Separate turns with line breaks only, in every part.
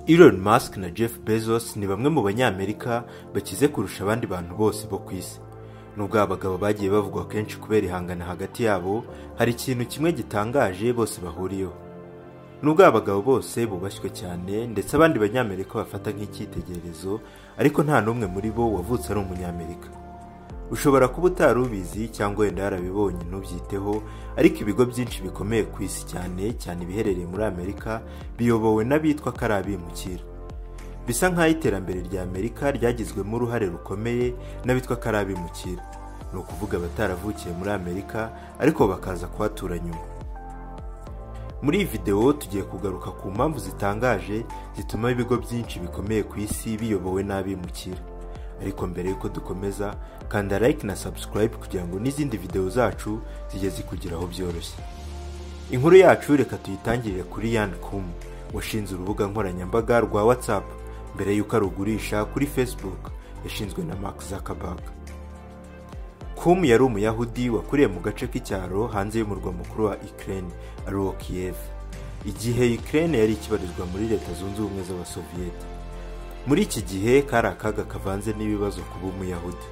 Elon Musk na Jeff Bezos ni bamwe mu banyamerika bakize kurusha abandi bantu bose bo ku isi. Nubwo abagabo bagiye bavugwa kenshi kubera ihangana hagati yabo, hari ikintu kimwe gitangaje bose bahuriyeho. Nubwo abagabo bose bubashywe cyane ndetse abandi banyamerika bafata nk'ikitegererezo, ariko nta n'umwe muri bo wavutse ari umunyamerika. Ushobora kuba utarubizi cyangwa wenda yarabibonye ntubyiteho, ariko ibigo byinshi bikomeye ku isi cyane ibiherereye muri Amerika biyobowe n'abitwa ko ari abimukira. Bisa nk'aho iterambere rya Amerika ryagizwemo uruhare rukomeye n'abitwa ko ari abimukira. Ni ukuvuga bataravukiye muri Amerika ariko bakaza kuhatura nyuma. Muri iyi video tugiye kugaruka ku mpamvu zitangaje zituma ibigo byinshi bikomeye ku isi biyobowe n'abimukira. Ariko mbere yuko dukomeza, kanda like na subscribe kugira ngo n'izindi video zacu zijye zikugeraho byoroshye. Inkuru yacu reka tuyitangirire kuri Elon washinze urubuga nkoranyambaga rwa WhatsApp mbere yuko arugurisha kuri Facebook, yashinzwe na Mark Zuckerberg. Yari umuyahudi wakuriye mu gace k'icyaro hanze y'umurwa mukuru wa Ukraine ariwo Kiev, igihe Ukraine yari ikibarizwa muri Leta Zunze Ubumwe z'Abasoviyeti. Muri iki gihe kari akaga kavanze n'ibibazo kuba umuyahudi.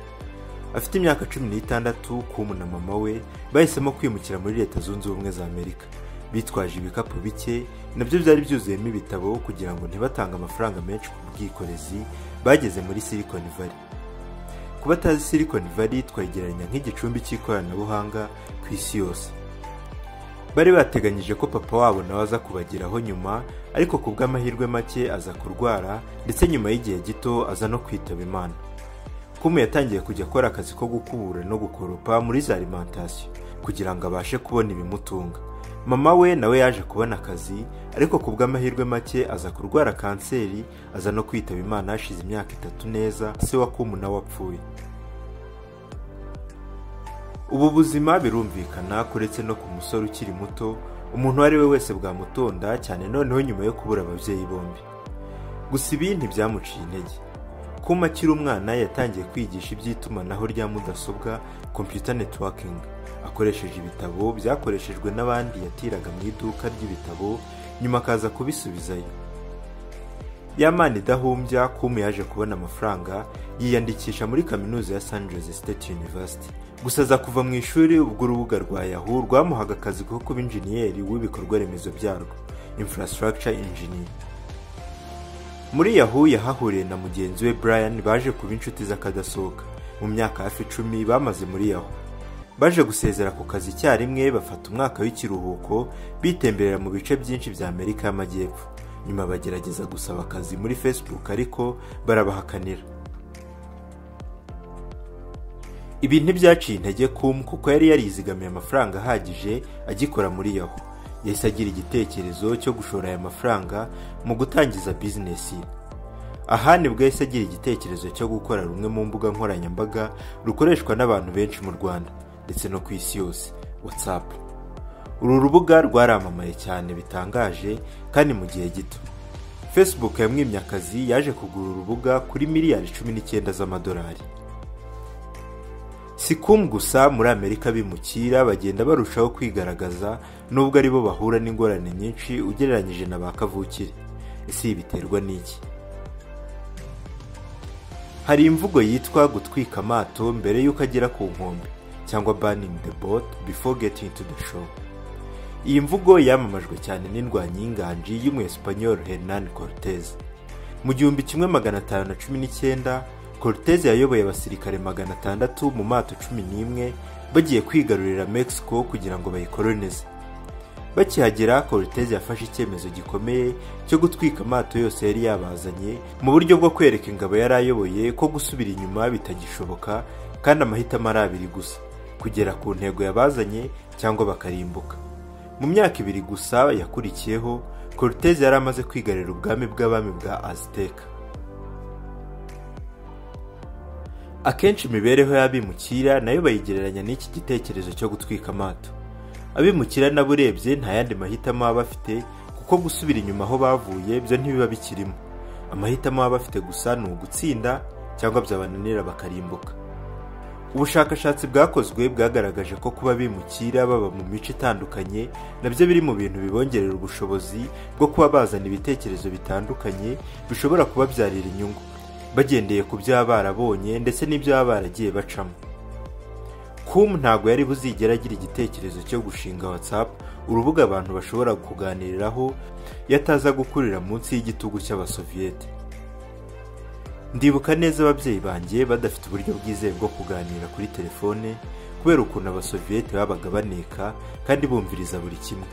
Afite imyaka 16, na mama we bahisemo kwimukira muri Leta Zunze Ubumwe za Amerika. Bitwaje ibikapu bike nabyo byari byuzuyemo ibitabo kugira ngo ntibatange amafaranga menshi ku bwikorezi. Bageze muri Silicon Valley. Kuba tazi Silicon Valley twagereranya nk'igicumbi cy'ikoranabuhanga ku isi yose. Bari bateganyije ko papa wabo nawe aza kubageraho nyuma, ariko ku bw'amahirwe make aza kurwara ndetse nyuma y'igihe gito aza no kwitaba Imana. Yatangiye kujya akora akazi ko gukubura no gukoropa muri za alimentation kugira ngo abashe kubona ibimutunga. Mama we nawe yaje kubona akazi, ariko ku bw'amahirwe make aza kurwara kanseri, aza no kwitaba Imana hashize imyaka 3 neza. Se wa nawe wapfuye. Ubu buzima birumvikana kuretse no ku musore ukiri muto, umuntu ari we wese bwamutonda cyane, noneho nyuma yo kubura ababyeyi bombi. Gusa ibi ntibyamuciye intege. Akiri umwana yatangiye kwigisha iby'itumanaho rya mudasobwa, computer networking, akoresheje ibitabo byakoreshejwe n'abandi yatiraga mu iduka ry'ibitabo, nyuma akaza kubisubizayo. Yamana idahumbya, yaje kubona amafaranga yiyandikisha muri kaminuza ya San Jose State University. Gusa aza kuva mu ishuri ubwo urubuga rwa Yahoo rwamuhaga akazi ko kuba injeniyeri w'ibikorwa remezo byarwo, infrastructure engineer. Muri Yahoo yahahuriye na mugenzi we Brian, baje kuba inshuti z'akadasohoka. Mu myaka hafi 10 bamaze muri Yahoo, baje gusezera ku kazi icyarimwe, bafata umwaka w'ikiruhuko bitemberera mu bice byinshi bya Amerika y'Amajyepfo. Nyuma bagerageza gusaba akazi muri Facebook ariko barabahakanira. Ibi ntibyaciye intege kuko yari yarizigamiye amafaranga ahagije agikora muri Yahoo. Yahise agira igitekerezo cyo gushora aya mafaranga mu gutangiza business ye. Aha nibwo yahise agira igitekerezo cyo gukora rumwe mu mbuga nkoranyambaga rukoreshwa n'abantu benshi mu Rwanda ndetse no ku isi yose, WhatsApp. Uru rubuga rwaramamaye cyane bitangaje kandi mu gihe gito. Facebook yamwimye akazi, yaje kugura urubuga kuri miliyari 19 z'amadolari. Si gusa muri Amerika bimukira bagenda barushaho kwigaragaza, nubwo ari bo bahura n'ingorane nyinshi ugereranyije na bakavukire. Ese biterwa n'iki? Hari imvugo yitwa gutwika amato mbere yuko agera ku nkombe, cyangwa burning the boat before getting to the shore. Iyi mvugo yamamajwe cyane n'indwanyi y'inganji y'Umwespanyol Hernán Cortés. Mu 1519 Cortés yayoboye abasirikare 600 mu mato 11 bagiye kwigarurira Mexico kugira ngo bayikolonize. Bakihagera, Cortés yafashe icyemezo gikomeye cyo gutwika amato yose yari yabazanye, mu buryo bwo kwereka ingabo yari ayoboye ko gusubira inyuma bitagishoboka, kandi amahitamo ari abiri gusa: kugera ku ntego yabazanye cyangwa bakarimbuka. Mu myaka 2 gusa yakurikiyeho, Cortés yari amaze kwigarurira ubwami bw'abami bwa Aztec. Akenshi imibereho y'abimukira nayo bayigereranya n'iki gitekerezo cyo gutwika amato. Abimukira nabo urebye nta yandi mahitamo baba bafite, kuko gusubira inyuma aho bavuye byo ntibiba bikirimo. Amahitamo baba bafite gusa ni ugutsinda cyangwa byabananira bakarimbuka. Ubushakashatsi bwakozwe bwagaragaje ko kuba bimukira baba mu mico itandukanye nabyo biri mu bintu bibongerera ubushobozi bwo kuba bazana ibitekerezo bitandukanye bishobora kubabyarira inyungu bagendeye ku byo barabonye ndetse n'ibyo baragiye bacamo. Ntabwo yari buzigera agira igitekerezo cyo gushinga WhatsApp, urubuga abantu bashobora kuganiriraho yataza gukurira munsi y'igitugu cy'abasoviyete. Ndibuka neza ababyeyi banjye badafite uburyo bwizewe bwo kuganira kuri telefone kubera ukuntu abasoviyete babaga baneka kandi bumviriza buri kimwe.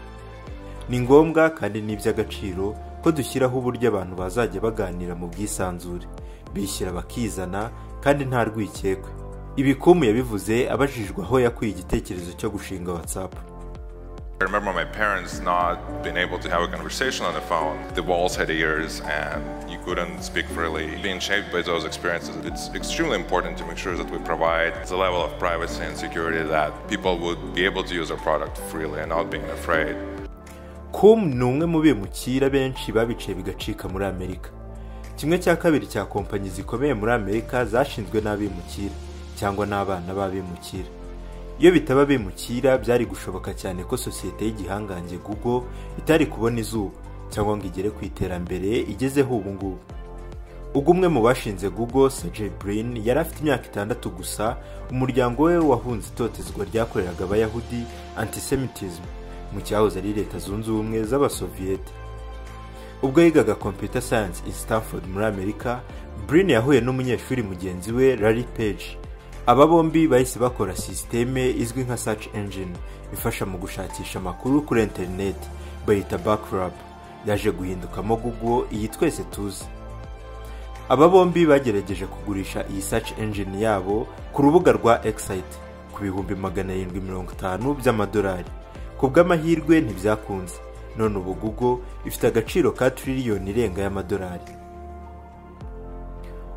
Ni ngombwa kandi n'iby'agaciro ko dushyiraho uburyo abantu bazajya baganira mu bwisanzure, bishyira bakizana kandi nta rwikekwe. Ibikomeye yabivuze abajijwe aho yakuye igitekerezo cyo gushinga WhatsApp.
I remember my parents not being able to have a conversation on the phone. The walls had ears and you couldn't speak freely. Being shaped by those experiences, it's extremely important to make sure that we provide the level of privacy and security that people would be able to use our product freely and not being afraid.
Ni umwe mu bimukira benshi babiciye bigacika muri Amerika. Kimwe cya kabiri cya kompanyi zikomeye muri Amerika zashinzwe n'abimukira cyangwa n'abana b'abimukira. Iyo bitaba bimukira byari gushoboka cyane ko sosiyete y'igihangange Google itari kubona izuba cyangwa ngo igere ku iterambere igezeho ubu ngubu. Ubwo umwe mu bashinze Google, Sergey Brin, yari afite imyaka 6 gusa, umuryango we wahunze itotezwa ryakoreraga abayahudi, antisemitism, mu cyahoze ari Leta Zunze Ubumwe z'Abasoviyete. Ubwo yigaga computer science in Stanford muri Amerika, Brin yahuye n'umunyeshuri mugenzi we Larry Page. Aba bombi bahise bakora systeme izwi nka search engine ifasha mu gushakisha amakuru kuri internet, bayita Backrub, yaje guhindukamo Google iyi twese tuzi. Aba bombi bagerageje kugurisha iyi search engine yabo ku rubuga rwa Excite ku $750 by'amadolari. Kubw'amahirwe ntibyakunze. None ubu Google ifite agaciro ka triliyoni irenga y'amadolari.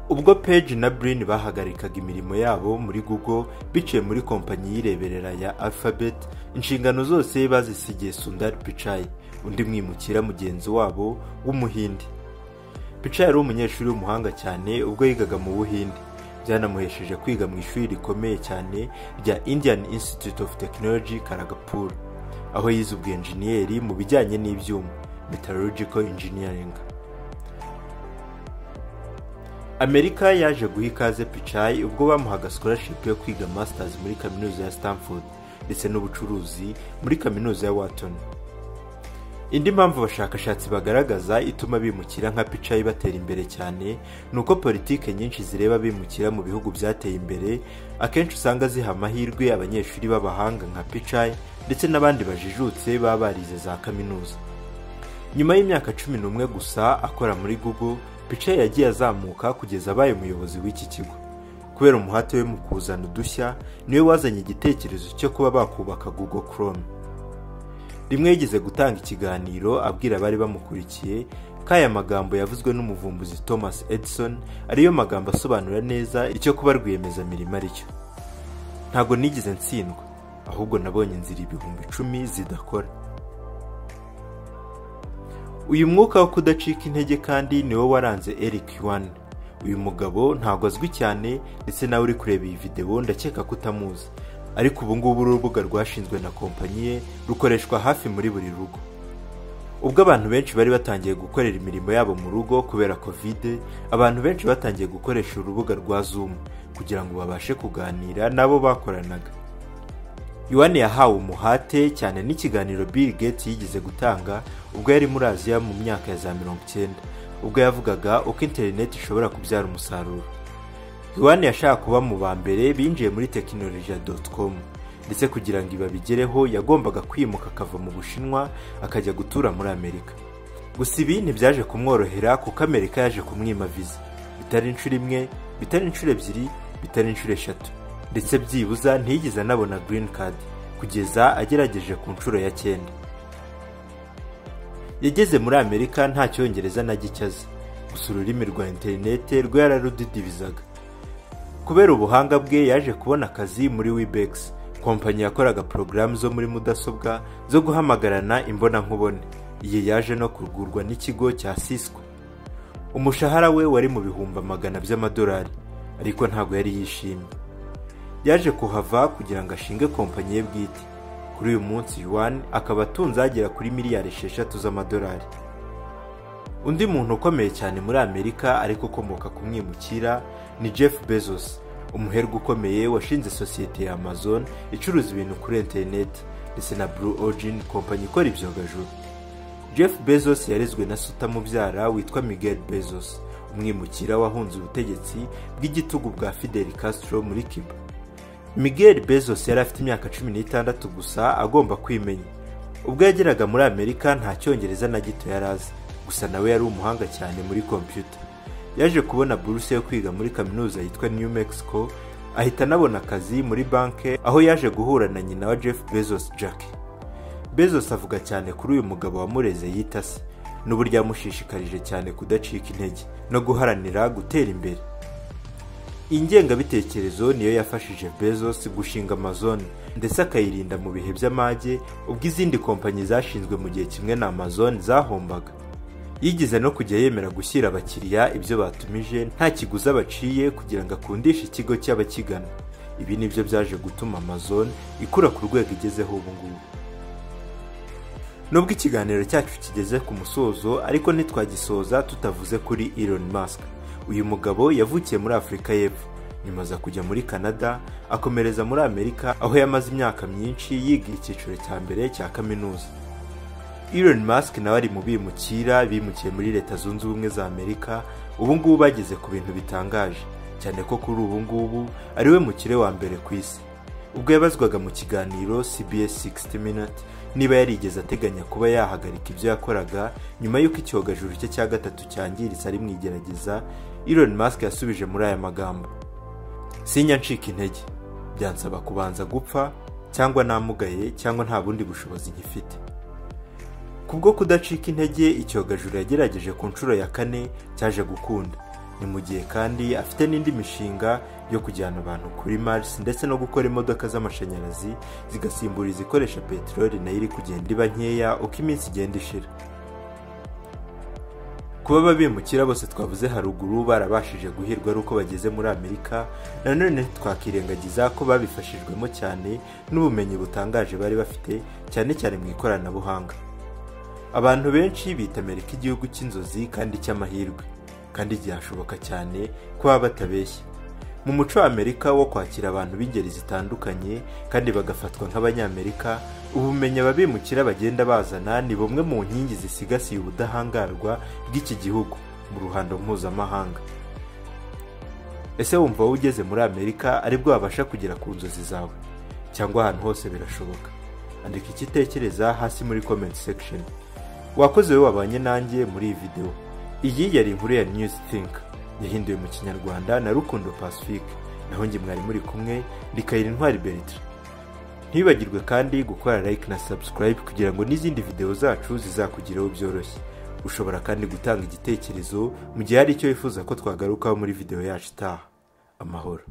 Ubwo Page na Brin bahagarikaga imirimo yabo muri Google biciye muri kompanyi yireberera ya Alphabet, inshingano zose bazisigiye Sundar Pichai, undi mwimukira mugenzi wabo w'umuhindi. Pichai yari umunyeshuri w'umuhanga cyane ubwo yigaga mu Buhinde. Byanamuhesheje kwiga mu ishuri rikomeye cyane rya Indian Institute of Technology Kharagpur, aho yize ubwenjiniyeri mu bijyanye n'ibyuma, metallurgical engineering. Amerika yaje guha ikaze Pichai ubwo bamuhaga scholarship yo kwiga masters muri kaminuza ya Stanford ndetse n'ubucuruzi muri kaminuza ya Wharton. Indi mpamvu abashakashatsi bagaragaza ituma bimukira nka Pichai batera imbere cyane nuko politike nyinshi zireba bimukira mu bihugu byateye imbere akenshi usanga ziha amahirwe abanyeshuri b'abahanga nka Pichai ndetse n'abandi bajijutse baba barize za kaminuza. Nyuma y'imyaka 11 gusa akora muri Google, Pichai yagiye azamuka kugeza abaye umuyobozi w'iki kigo. Kubera umuhate we mu kuzana udushya, niwe wazanye igitekerezo cyo kuba bakubaka Google Chrome. Rimwe yigeze gutanga ikiganiro abwira abari bamukurikiye ko aya magambo yavuzwe n'umuvumbuzi Thomas Edison ariyo magambo asobanura neza icyo kuba rwiyemezamirimo ari cyo. Ntago nigeze ntsindwa, ahubwo nabonye inzira 10,000 zidakora. Uyu mwuka wo kudacika intege kandi niwo waranze Eric Yuan. Uyu mugabo ntago azwi cyane ndetse nawe uri kureba iyi video ndakeka kutamuzi, ariko ubu ngubu urubuga rwashinzwe na kompanyi ye rukoreshwa hafi muri buri rugo. Ubwo abantu benshi bari batangiye gukorera imirimo yabo mu rugo kubera Covid, abantu benshi batangiye gukoresha urubuga rwa Zoom kugira ngo babashe kuganira nabo bakoranaga. Yuan yahawe umuhate cyane n'ikiganiro Bill Gates yigize gutanga ubwo yari muri Aziya mu myaka ya za 90, ubwo yavugaga uko internet ishobora kubyara umusaruro. Yuan yashaka kuba mu bambere binjiye muri technology.com, ndetse kugira ngo ibabigereho yagombaga kwimuka akava mu Bushinwa akajya gutura muri Amerika. Gusa ibi ntibyaje kumworohera kuko Amerika yaje kumwima visa, bitari inshuro imwe, bitari inshuro ebyiri, bitari inshuro 3, ndetse byibuza ntiyigeze anabona green card kugeza agerageje ku nshuro ya 9. Yageze muri Amerika nta cyongereza na gicyazi, gusa ururimi rwa internet rwo yararudidibizaga. Kubera ubuhanga bwe yaje kubona akazi muri Webex, kompanyi yakoraga porogaramu zo muri mudasobwa zo guhamagarana imbona nkubone. Iyi yaje no kugurwa n'ikigo cya Cisco. Umushahara we wari mu bihumbi 100 by'amadolari, ariko ntago yari yishimye. yaje kuhava kugira ngo ashinge kompanyi ye bwite. Kuri uyu munsi Yuan akaba atunze agera kuri miliyari 6 z'amadolari. Undi muntu ukomeye cyane muri Amerika ariko ukomoka ku mwimukira ni Jeff Bezos, umuherwe ukomeye washinze sosiyete ya Amazon icuruza ibintu kuri internet, ndetse na Blue Origin, kompanyi ikora ibyogajuru. Jeff Bezos yarezwe na se utamubyara witwa Miguel Bezos, umwimukira wahunze ubutegetsi bw'igitugu bwa Fidel Castro muri Cuba. Miguel Bezos yari afite imyaka 16 gusa agomba kwimenya. Ubwo yageraga muri Amerika nta cyongereza na gito yarazi, gusa nawe yari umuhanga cyane muri computer. Yaje kubona buruse yo kwiga muri kaminuza yitwa New Mexico, ahita anabona akazi muri banke aho yaje guhura na nyina wa Jeff Bezos, Jackie. Bezos avuga cyane kuri uyu mugabo wamureze yita se, n'uburyo yamushishikarije cyane kudacika intege no guharanira gutera imbere. Ingengabitekerezo niyo yafashije Bezos gushinga Amazon, ndetse akayirinda mu bihe by'amage ubwo izindi kompanyi zashinzwe mu gihe kimwe na Amazon zahombaga. Yigize no kujya yemera gushyira abakiriya ibyo batumije nta kiguzi abaciye kugira ngo akundishe ikigo cy'abakigana. Ibi nibyo byaje gutuma Amazon ikura ku rwego igezeho ubu ngubu. Nubwo ikiganiro cyacu kigeze ku musozo, ariko ntitwagisoza tutavuze kuri Elon Musk. Uyu mugabo yavukiye muri Afurika y'Epfo, nyuma aza kujya muri Canada, akomereza muri Amerika aho yamaze imyaka myinshi yiga icyiciro cya mbere cya kaminuza. Elon Musk nawe ari mu bimukira bimukiye muri Leta Zunze Ubumwe za Amerika, ubu ngubu bageze ku bintu bitangaje cyane ko kuri ubu ngubu ari we mukire wa mbere ku isi. Ubwo yabazwaga mu kiganiro CBS 60 Minutes niba yarigeze ateganya kuba yahagarika ibyo yakoraga nyuma y'uko icyogajuru cye cya gatatu cyangiritse ari mu igerageza, Elon Musk yasubije muri aya magambo: "Sinya ncika intege, byansaba kubanza gupfa cyangwa namugaye cyangwa nta bundi bushobozi nkifite." Kubwo kudacika intege, icyogajuru yagerageje ku nshuro ya 4 cyaje gukunda. Ni mu gihe kandi afite n'indi mishinga yo kujyana abantu kuri Mars ndetse no gukora imodoka z'amashanyarazi zigasimbura izikoresha peteroli nayo iri kugenda iba nkeya uko iminsi igenda ishira. Kuba babimukira bose twavuze haruguru barabashije guhirwa ari uko bageze muri Amerika, nanone twakirengagiza ko babifashijwemo cyane n'ubumenyi butangaje bari bafite, cyane cyane mu ikoranabuhanga. Abantu benshi bita Amerika igihugu cy'inzozi kandi cy'amahirwe, kandi byashoboka cyane kuba batabeshya. Mu muco wa Amerika wo kwakira abantu b'ingeri zitandukanye kandi bagafatwa nk'abanyamerika, ubumenyi ababimukira bagenda bazana ni bumwe mu nkingi zisigasiye ubudahangarwa bw'iki gihugu mu ruhando mpuzamahanga. Ese wumva wowe ugeze muri Amerika aribwo wabasha kugera ku nzozi zawe, cyangwa ahantu hose birashoboka? Andika ikitekereza hasi muri comment section. Wakoze wowe wabanye nanjye muri iyi video. Iyi yari inkuru ya News Think yahinduwe mu Kinyarwanda na Rukundo Pacifique, naho njye mwari muri kumwe ndikayira Intwari Bertrand. Ntibagirwe kandi gukora like na subscribe kugira ngo n'izindi video zacu zizakugeraho byoroshye. Ushobora kandi gutanga igitekerezo mu gihe hari icyo wifuza ko twagarukaho muri video yacu itaha. Amahoro.